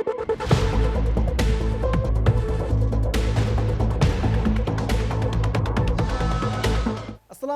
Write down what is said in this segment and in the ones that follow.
अस्सलाम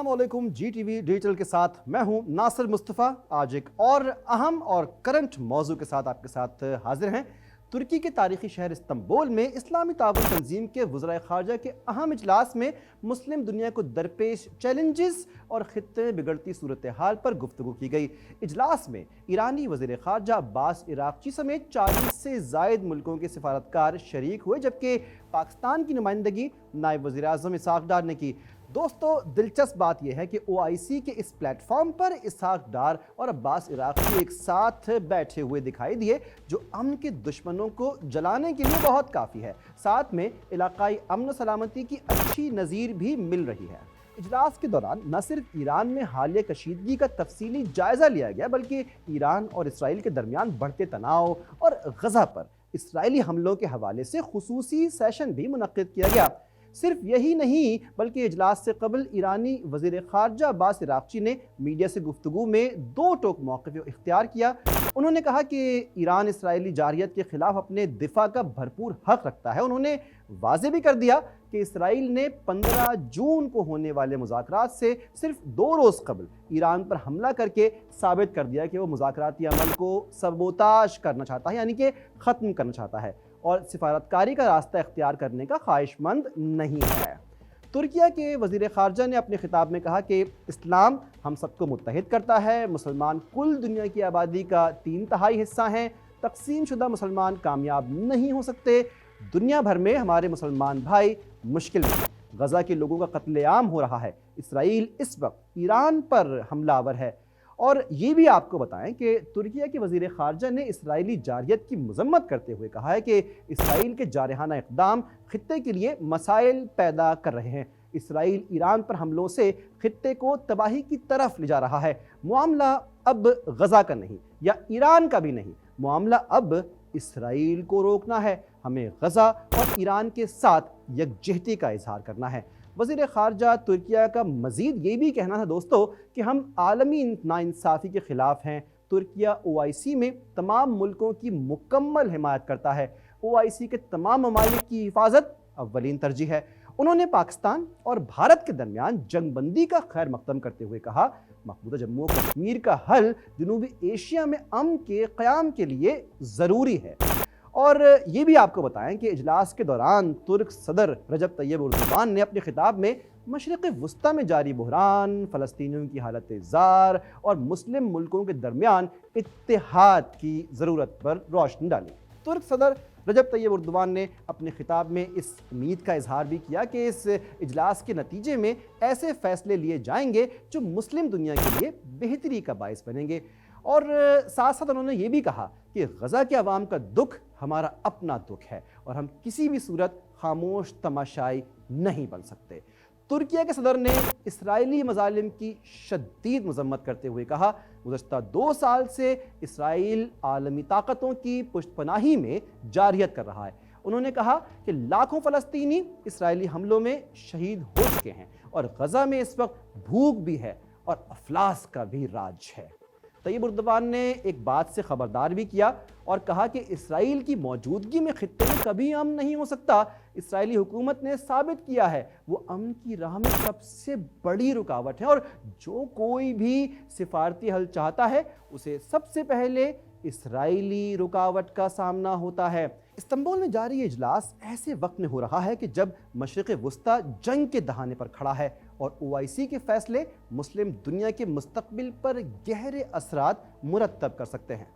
वालेकुम। GTV digital के साथ मैं हूं नासिर मुस्तफ़ा। आज एक और अहम और करंट मौजू के साथ आपके साथ हाजिर हैं। तुर्की के तारीखी शहर इस्तांबुल में इस्लामी ताउन तंजीम के वज़राए ख़ारजा के अहम इजलास में मुस्लिम दुनिया को दरपेश चैलेंजेस और खित्ते में बिगड़ती सूरत हाल पर गुफ्तगू की गई। इजलास में ईरानी वज़ीर ख़ारजा अब्बास इराक़ची समेत 40 से ज़ायद मुल्कों के सफारतकार शरीक हुए, जबकि पाकिस्तान की नुमाइंदगी नायब वज़ीर आज़म इसहाक़ डार ने की। दोस्तों, दिलचस्प बात यह है कि OIC के इस प्लेटफॉर्म पर इसहाक़ डार और अब्बास इराक़ची एक साथ बैठे हुए दिखाई दिए, जो अमन के दुश्मनों को जलाने के लिए बहुत काफ़ी है। साथ में इलाकाई अमन सलामती की अच्छी नज़ीर भी मिल रही है। इजलास के दौरान न सिर्फ ईरान में हालिया कशीदगी का तफसीली जायज़ा लिया गया, बल्कि ईरान और इसराइल के दरमियान बढ़ते तनाव और गज़ा पर इसराइली हमलों के हवाले से खुसूसी सेशन भी मुनक्किद किया गया। सिर्फ यही नहीं, बल्कि इजलास से कबल ईरानी वज़ीर ख़ारजा अब्बास इराक़ची ने मीडिया से गुफ्तगू में दो टोक मौक़िफ़ इख्तियार किया। उन्होंने कहा कि ईरान इसराइली जारियत के ख़िलाफ़ अपने दिफा का भरपूर हक़ रखता है। उन्होंने वाज़े भी कर दिया कि इसराइल ने 15 जून को होने वाले मुज़ाकरात से सिर्फ 2 रोज़ कबल ईरान पर हमला करके साबित कर दिया कि वो मुज़ाकराती अमल को सबोताश करना चाहता है, यानी कि ख़त्म करना चाहता है और सिफारतकारी का रास्ता इख्तियार करने का ख्वाहिशमंद नहीं है। तुर्किया के वज़ीर ख़ारजा ने अपने खिताब में कहा कि इस्लाम हम सबको मुत्तहिद करता है। मुसलमान कुल दुनिया की आबादी का 3/4 हिस्सा हैं। तक़सीम शुदा मुसलमान कामयाब नहीं हो सकते। दुनिया भर में हमारे मुसलमान भाई मुश्किल में हैं। गज़ा के लोगों का कत्लेआम हो रहा है। इसराइल इस वक्त ईरान पर हमलावर है। और ये भी आपको बताएं कि तुर्किया के वज़ीर ख़ारजा ने इसराइली जारियत की मज़म्मत करते हुए कहा है कि इसराइल के जारहाना इक़दाम ख़ित्ते के लिए मसाइल पैदा कर रहे हैं। इसराइल ईरान पर हमलों से ख़ित्ते को तबाही की तरफ ले जा रहा है। मामला अब गज़ा का नहीं या ईरान का भी नहीं, मामला अब इसराइल को रोकना है। हमें गज़ा और ईरान के साथ यकजहती का इजहार करना है। वज़ीर ख़ारजा तुर्किया का मज़ीद ये भी कहना था दोस्तों कि हम आलमी नाइंसाफ़ी के ख़िलाफ़ हैं। तुर्किया OIC में तमाम मुल्कों की मुकम्मल हिमायत करता है। OIC के तमाम ममालिक की हिफाजत अव्वलीन तरजीह है। उन्होंने पाकिस्तान और भारत के दरमियान जंगबंदी का खैर मक़दम करते हुए कहा, मकबूजा जम्मू और कश्मीर का हल जनूबी एशिया में अमन के क़याम के लिए ज़रूरी है। और ये भी आपको बताएं कि इजलास के दौरान तुर्क सदर रजब तैयब एर्दोगान ने अपने खिताब में मशरिक़ वस्ता में जारी बहरान, फ़लस्तीनियों की हालत ज़ार और मुस्लिम मुल्कों के दरमियान इत्तेहाद की ज़रूरत पर रोशनी डाली। तुर्क सदर रजब तैयब एर्दोगान ने अपने खिताब में इस उम्मीद का इजहार भी किया कि इस इजलास के नतीजे में ऐसे फ़ैसले लिए जाएंगे जो मुस्लिम दुनिया के लिए बेहतरी का बाइस बनेंगे। और साथ साथ उन्होंने ये भी कहा कि गज़ा के अवाम का दुख हमारा अपना दुख है और हम किसी भी सूरत खामोश तमाशाई नहीं बन सकते। तुर्किया के सदर ने इसराइली मज़ालिम की शदीद मज़म्मत करते हुए कहा, गुज़श्ता 2 साल से इसराइल आलमी ताकतों की पुष्टपनाही में जारियत कर रहा है। उन्होंने कहा कि लाखों फ़लस्तीनी इसराइली हमलों में शहीद हो चुके हैं और गज़ा में इस वक्त भूख भी है और अफलास का भी राज है। तैयब एर्दोगान ने एक बात से ख़बरदार भी किया और कहा कि इसराइल की मौजूदगी में खित्ते में कभी अमन नहीं हो सकता। इसराइली हुकूमत ने साबित किया है वो अमन की राह में सबसे बड़ी रुकावट है और जो कोई भी सिफारती हल चाहता है उसे सबसे पहले इसराइली रुकावट का सामना होता है। इस्तांबुल में जारी इजलास ऐसे वक्त में हो रहा है कि जब मशरिक़ वस्ता जंग के दहाने पर खड़ा है और OIC के फैसले मुस्लिम दुनिया के मुस्तक़बिल पर गहरे असरात मुरत्तब कर सकते हैं।